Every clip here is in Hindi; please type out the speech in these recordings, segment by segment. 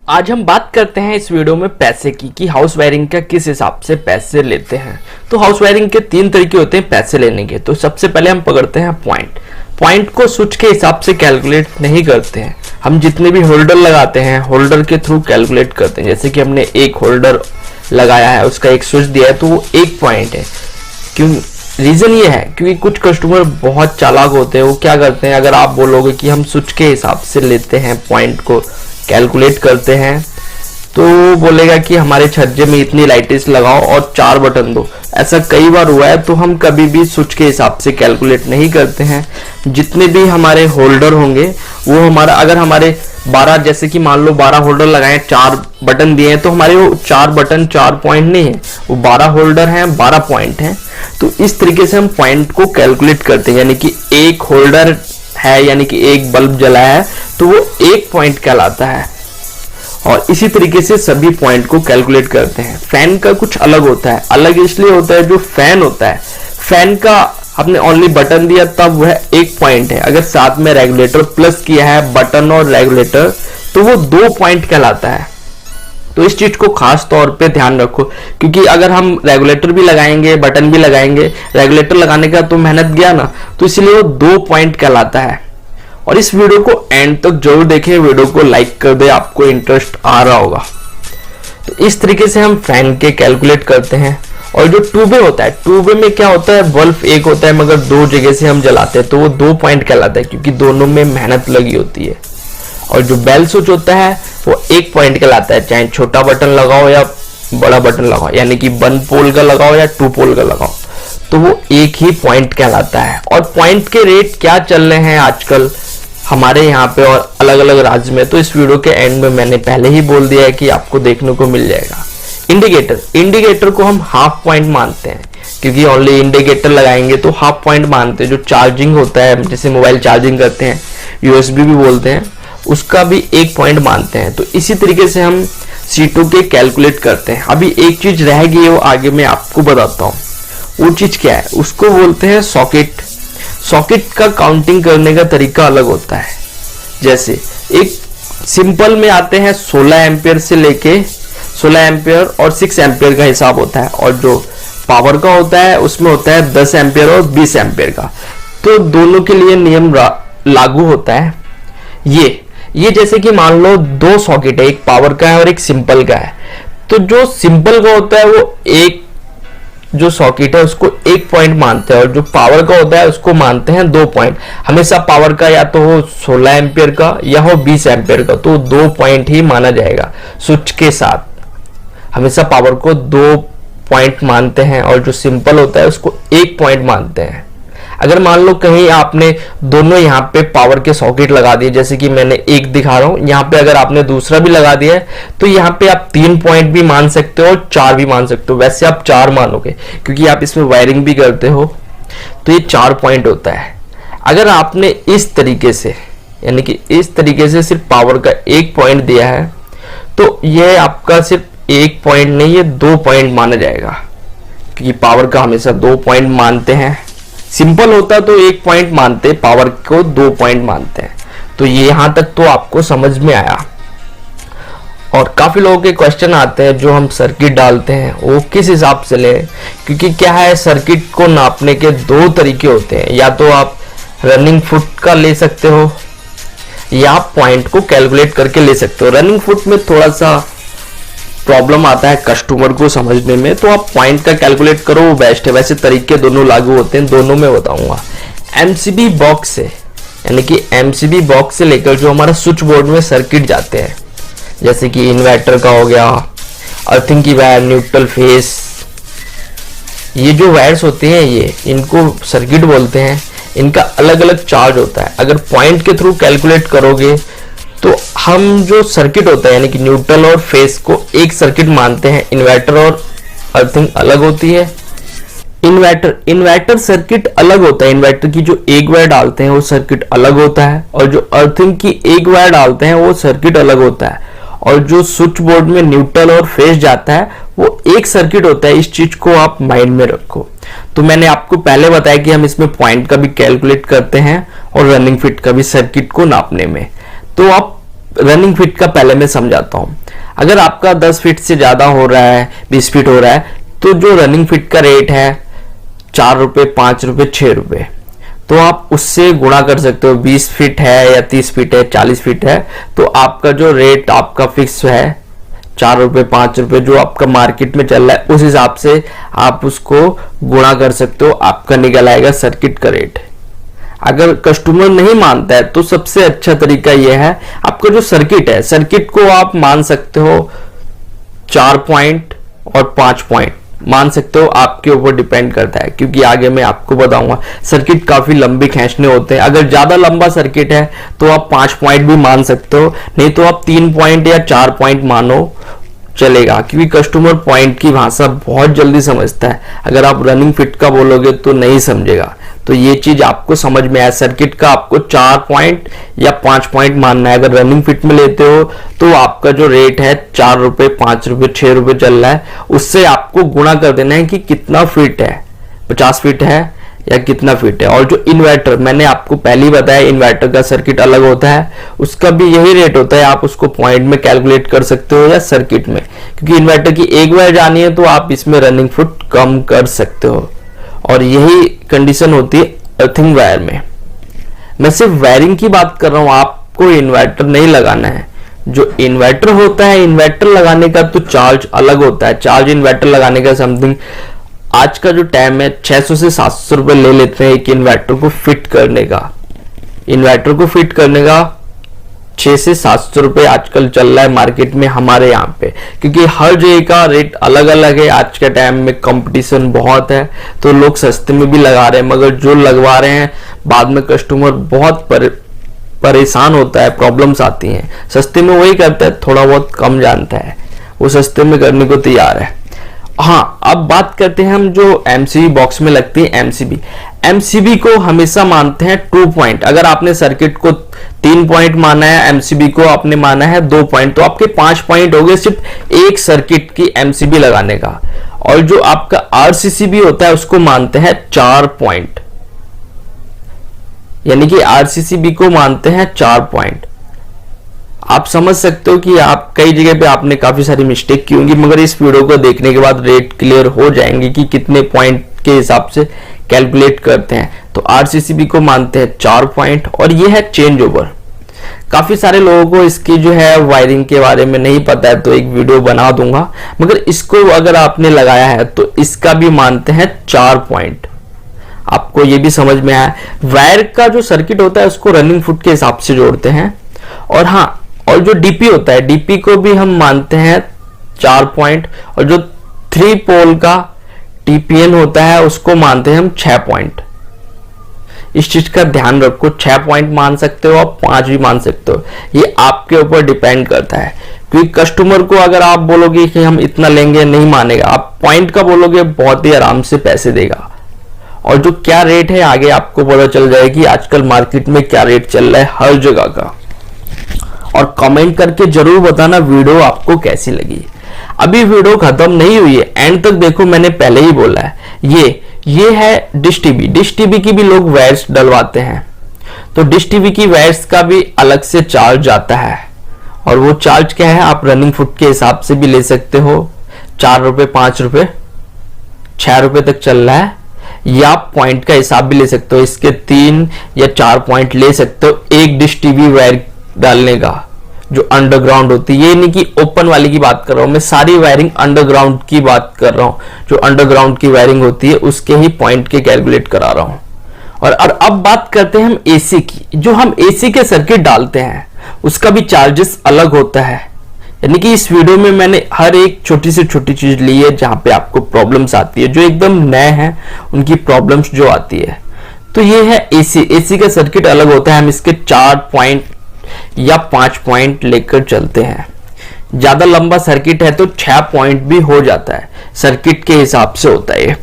आज हम बात करते हैं इस वीडियो में पैसे की कि हाउस वायरिंग का किस हिसाब से पैसे लेते हैं। तो हाउस वायरिंग के 3 तरीके होते हैं पैसे लेने के। तो सबसे पहले हम पकड़ते हैं पॉइंट को स्विच के हिसाब से कैलकुलेट नहीं करते हैं। हम जितने भी होल्डर लगाते हैं होल्डर के थ्रू कैलकुलेट करते हैं। जैसे कि हमने एक होल्डर लगाया है, उसका एक स्विच दिया है तो वो 1 पॉइंट है। क्यों? रीजन ये है क्योंकि कुछ कस्टमर बहुत चालाक होते हैं। वो क्या करते हैं, अगर आप बोलोगे कि हम स्विच के हिसाब से लेते हैं, पॉइंट को कैलकुलेट करते हैं, तो बोलेगा कि हमारे छज्जे में इतनी लाइट्स लगाओ और 4 बटन दो। ऐसा कई बार हुआ है। तो हम कभी भी स्विच के हिसाब से कैलकुलेट नहीं करते हैं। जितने भी हमारे होल्डर होंगे वो हमारा, अगर हमारे 12, जैसे कि मान लो 12 होल्डर लगाए, 4 बटन दिए हैं, तो हमारे वो 4 बटन 4 पॉइंट नहीं है, वो 12 होल्डर हैं, 12 पॉइंट हैं। तो इस तरीके से हम पॉइंट को कैलकुलेट करते हैं। यानी कि एक होल्डर है, यानी कि एक बल्ब जला है, तो वो 1 पॉइंट कहलाता है। और इसी तरीके से सभी पॉइंट को कैलकुलेट करते हैं। फैन का कुछ अलग होता है। अलग इसलिए होता है, जो फैन होता है, फैन का आपने ओनली बटन दिया तब वह 1 पॉइंट है। अगर साथ में रेगुलेटर प्लस किया है, बटन और रेगुलेटर, तो वो 2 पॉइंट कहलाता है। तो इस चीज को खास तौर पे ध्यान रखो, क्योंकि अगर हम रेगुलेटर भी लगाएंगे, बटन भी लगाएंगे, रेगुलेटर लगाने का तो मेहनत गया ना, तो इसलिए वो 2 पॉइंट कहलाता है। और इस वीडियो को एंड तक जरूर देखें, वीडियो को लाइक कर दे, आपको इंटरेस्ट आ रहा होगा। तो इस तरीके से हम फैन के कैलकुलेट करते हैं। और जो ट्यूबे होता है, ट्यूबे में क्या होता है, बल्ब एक होता है मगर 2 जगह से हम जलाते हैं, तो वो 2 पॉइंट कहलाता है, क्योंकि दोनों में मेहनत लगी होती है। और जो बेल स्विच होता है वो 1 पॉइंट कहलाता है, चाहे छोटा बटन लगाओ या बड़ा बटन लगाओ, यानी कि 1 पोल का लगाओ या 2 पोल का लगाओ, तो वो 1 ही पॉइंट कहलाता है। और पॉइंट के रेट क्या चल रहे हैं आजकल हमारे यहाँ पे और अलग अलग राज्य में, तो इस वीडियो के एंड में मैंने पहले ही बोल दिया है कि आपको देखने को मिल जाएगा। इंडिकेटर को हम हाफ पॉइंट मानते हैं, क्योंकि ओनली इंडिकेटर लगाएंगे तो हाफ पॉइंट मानते हैं। जो चार्जिंग होता है, जैसे मोबाइल चार्जिंग करते हैं, यूएसबी भी बोलते हैं, उसका भी 1 पॉइंट मानते हैं। तो इसी तरीके से हम सीटों के कैलकुलेट करते हैं। अभी एक चीज रह गई है, वो आगे मैं आपको बताता हूँ। वो चीज क्या है, उसको बोलते हैं सॉकेट। सॉकेट का काउंटिंग करने का तरीका अलग होता है। जैसे एक सिंपल में आते हैं 16 एम्पियर से लेके 16 एम्पियर और 6 एम्पियर का हिसाब होता है। और जो पावर का होता है उसमें होता है 10 एम्पियर और 20 एम्पियर का। तो दोनों के लिए नियम लागू होता है। ये जैसे कि मान लो 2 सॉकेट है, एक पावर का है और एक सिंपल का है। तो जो सिंपल का होता है वो एक जो सॉकेट है उसको 1 पॉइंट मानते हैं, और जो पावर का होता है उसको मानते हैं 2 पॉइंट। हमेशा पावर का या तो हो 16 एम्पियर का या हो 20 एम्पियर का, तो 2 पॉइंट ही माना जाएगा। स्विच के साथ हमेशा पावर को 2 पॉइंट मानते हैं, और जो सिंपल होता है उसको 1 पॉइंट मानते हैं। अगर मान लो कहीं आपने दोनों यहाँ पे पावर के सॉकेट लगा दिए, जैसे कि मैंने एक दिखा रहा हूं, यहाँ पे अगर आपने दूसरा भी लगा दिया है, तो यहाँ पे आप 3 पॉइंट भी मान सकते हो और 4 भी मान सकते हो। वैसे आप 4 मानोगे क्योंकि आप इसमें वायरिंग भी करते हो, तो ये 4 पॉइंट होता है। अगर आपने इस तरीके से, यानी कि इस तरीके से सिर्फ पावर का 1 पॉइंट दिया है, तो यह आपका सिर्फ 1 पॉइंट नहीं, ये 2 पॉइंट माना जाएगा, क्योंकि पावर का हमेशा 2 पॉइंट मानते हैं। सिंपल होता तो 1 पॉइंट मानते, पावर को 2 पॉइंट मानते हैं। तो ये यहां तक तो आपको समझ में आया। और काफी लोगों के क्वेश्चन आते हैं, जो हम सर्किट डालते हैं वो किस हिसाब से लें, क्योंकि क्या है, सर्किट को नापने के 2 तरीके होते हैं। या तो आप रनिंग फुट का ले सकते हो या पॉइंट को कैलकुलेट करके ले सकते हो। रनिंग फुट में थोड़ा सा प्रॉब्लम आता है कस्टमर को समझने में, तो आप पॉइंट का कैलकुलेट करो, वो बेस्ट है। वैसे तरीके दोनों लागू होते हैं, दोनों में बताऊंगा। एमसीबी बॉक्स से, यानी कि एमसीबी बॉक्स से लेकर जो हमारा स्विच बोर्ड में सर्किट जाते हैं, जैसे कि इन्वर्टर का हो गया, अर्थिंग की वायर, न्यूट्रल फेस, ये जो वायर्स होते हैं ये इनको सर्किट बोलते हैं। इनका अलग अलग चार्ज होता है। अगर पॉइंट के थ्रू कैलकुलेट करोगे तो हम जो सर्किट होता है, यानी कि न्यूट्रल और फेस को एक सर्किट मानते हैं। इन्वर्टर और अर्थिंग अलग होती है। इन्वर्टर सर्किट अलग होता है। इन्वर्टर की जो एक वायर डालते हैं वो सर्किट अलग होता है, और जो अर्थिंग की एक वायर डालते हैं वो सर्किट अलग होता है। और जो स्विच बोर्ड में न्यूट्रल और फेस जाता है वो एक सर्किट होता है। इस चीज को आप माइंड में रखो। तो मैंने आपको पहले बताया कि हम इसमें पॉइंट का भी कैलकुलेट करते हैं और रनिंग फिट का भी सर्किट को नापने में। तो आप रनिंग फिट का पहले मैं समझाता हूँ। अगर आपका 10 फीट से ज्यादा हो रहा है, 20 फीट हो रहा है, तो जो रनिंग फिट का रेट है 4 रुपए, 5 रुपए, 6 रुपए, तो आप उससे गुणा कर सकते हो। 20 फीट है या 30 फीट है, 40 फीट है, तो आपका जो रेट आपका फिक्स है 4 रुपए, 5 रुपए, जो आपका मार्केट में चल रहा है, उस हिसाब से आप उसको गुणा कर सकते हो, आपका निकल आएगा सर्किट का रेट। अगर कस्टमर नहीं मानता है तो सबसे अच्छा तरीका यह है, आपका जो सर्किट है, सर्किट को आप मान सकते हो 4 पॉइंट और 5 पॉइंट मान सकते हो, आपके ऊपर डिपेंड करता है, क्योंकि आगे मैं आपको बताऊंगा सर्किट काफी लंबे खींचने होते हैं। अगर ज्यादा लंबा सर्किट है तो आप 5 पॉइंट भी मान सकते हो, नहीं तो आप 3 पॉइंट या 4 पॉइंट मानो, चलेगा, क्योंकि कस्टमर पॉइंट की भाषा बहुत जल्दी समझता है। अगर आप रनिंग फिट का बोलोगे तो नहीं समझेगा, तो ये चीज आपको समझ में आया। सर्किट का आपको 4 पॉइंट या 5 पॉइंट मानना है। अगर रनिंग फिट में लेते हो तो आपका जो रेट है 4 रुपए, 5 रुपए, 6 रुपए चल रहा है, उससे आपको गुणा कर देना है कि कितना फीट है, 50 फीट है या कितना फीट है। और जो इन्वर्टर, मैंने आपको पहले ही बताया, इन्वर्टर का सर्किट अलग होता है, उसका भी यही रेट होता है। आप उसको पॉइंट में कैलकुलेट कर सकते हो या सर्किट में, क्योंकि इन्वर्टर की एक वायर जानी है तो आप इसमें रनिंग फुट कम कर सकते हो। और यही कंडीशन होती है अर्थिंग वायर में। मैं सिर्फ वायरिंग की बात कर रहा हूं, आपको इन्वर्टर नहीं लगाना है। जो इन्वर्टर होता है, इन्वर्टर लगाने का तो चार्ज अलग होता है। चार्ज इन्वर्टर लगाने का समथिंग आज का जो टाइम है 600 से 700 रुपए ले लेते हैं एक इन्वर्टर को फिट करने का। इन्वर्टर को फिट करने का 6 से 700 रुपए आजकल चल रहा है मार्केट में हमारे यहाँ पे, क्योंकि हर जगह का रेट अलग अलग है। आज के टाइम में कंपटीशन बहुत है, तो लोग सस्ते में भी लगा रहे हैं, मगर जो लगवा रहे हैं बाद में कस्टमर बहुत परेशान होता है, प्रॉब्लम्स आती हैं। सस्ते में वही करता है, थोड़ा बहुत कम जानता है, वो सस्ते में करने को तैयार है। हाँ, अब बात करते हैं हम जो एमसीबी बॉक्स में लगती है एमसीबी। एमसीबी को हमेशा मानते हैं 2 पॉइंट। अगर आपने सर्किट को 3 पॉइंट माना है, एमसीबी को आपने माना है 2 पॉइंट, तो आपके 5 पॉइंट हो गए सिर्फ एक सर्किट की एमसीबी लगाने का। और जो आपका आरसीसीबी होता है उसको मानते हैं 4 पॉइंट, यानी कि आरसीसीबी को मानते हैं 4 पॉइंट। आप समझ सकते हो कि आप कई जगह पे आपने काफी सारी मिस्टेक की होंगी, मगर इस वीडियो को देखने के बाद रेट क्लियर हो जाएंगे कि कितने पॉइंट के हिसाब से कैलकुलेट करते हैं। तो आरसीसीबी को मानते हैं 4 पॉइंट। और ये है चेंज ओवर। काफी सारे लोगों को इसकी जो है वायरिंग के बारे में नहीं पता है, तो एक वीडियो बना दूंगा, मगर इसको अगर आपने लगाया है तो इसका भी मानते हैं 4 पॉइंट। आपको ये भी समझ में आया। वायर का जो सर्किट होता है उसको रनिंग फुट के हिसाब से जोड़ते हैं। और हाँ, और जो डीपी होता है, डीपी को भी हम मानते हैं 4 पॉइंट। और जो 3 पोल का टीपीएन होता है उसको मानते हैं हम 6 पॉइंट। इस चीज का ध्यान रखो, 6 पॉइंट मान सकते हो, आप 5 भी मान सकते हो, ये आपके ऊपर डिपेंड करता है। क्योंकि कस्टमर को अगर आप बोलोगे कि हम इतना लेंगे, नहीं मानेगा। आप पॉइंट का बोलोगे, बहुत ही आराम से पैसे देगा। और जो क्या रेट है आगे आपको पता चल जाएगी, आजकल मार्केट में क्या रेट चल रहा है हर जगह का। और कमेंट करके जरूर बताना वीडियो आपको कैसी लगी। अभी वीडियो खत्म नहीं हुई है, एंड तक देखो, मैंने पहले ही बोला है। ये है डिश टीवी। डिश टीवी की भी लोग वायर्स डलवाते हैं, तो डिश टीवी की वायर्स का भी अलग से चार्ज आता है। और वो चार्ज क्या है, आप रनिंग फुट के हिसाब से भी ले सकते हो, 4 रुपए, 5 रुपए, 6 रुपए तक चल रहा है, या पॉइंट का हिसाब भी ले सकते हो। इसके 3 या 4 पॉइंट ले सकते हो एक डिश टीवी वायर डालने का, जो अंडरग्राउंड होती है। ये नहीं कि ओपन वाली की बात कर रहा हूं मैं, सारी वायरिंग अंडरग्राउंड की बात कर रहा हूं। जो अंडरग्राउंड की वायरिंग होती है उसके ही पॉइंट के कैलकुलेट करा रहा हूं। और अब बात करते हैं हम एसी की। जो हम एसी के सर्किट डालते हैं उसका भी चार्जेस अलग होता है। यानी कि इस वीडियो में मैंने हर एक छोटी से छोटी चीज ली है जहां पे आपको प्रॉब्लम्स आती है, जो एकदम नए हैं उनकी प्रॉब्लम्स जो आती है। तो ये है एसी। एसी का सर्किट अलग होता है, हम इसके 4 पॉइंट या 5 पॉइंट लेकर चलते हैं। ज्यादा लंबा सर्किट है तो 6 पॉइंट भी हो जाता है, सर्किट के हिसाब से होता है।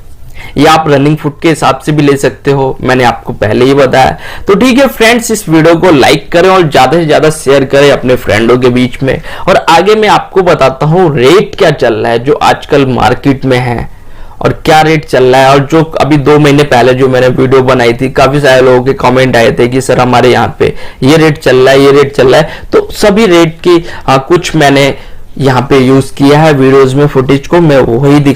या आप रनिंग फुट के हिसाब से भी ले सकते हो, मैंने आपको पहले ही बताया। तो ठीक है फ्रेंड्स, इस वीडियो को लाइक करें और ज्यादा से ज्यादा शेयर करें अपने फ्रेंडों के बीच में। और आगे मैं आपको बताता हूं रेट क्या चल रहा है जो आजकल मार्केट में है, और क्या रेट चल रहा है। और जो अभी 2 महीने पहले जो मैंने वीडियो बनाई थी, काफी सारे लोगों के कमेंट आए थे कि सर हमारे यहाँ पे ये रेट चल रहा है, ये रेट चल रहा है। तो सभी रेट की कुछ मैंने यहाँ पे यूज किया है वीडियोस में, फुटेज को मैं वही दिखा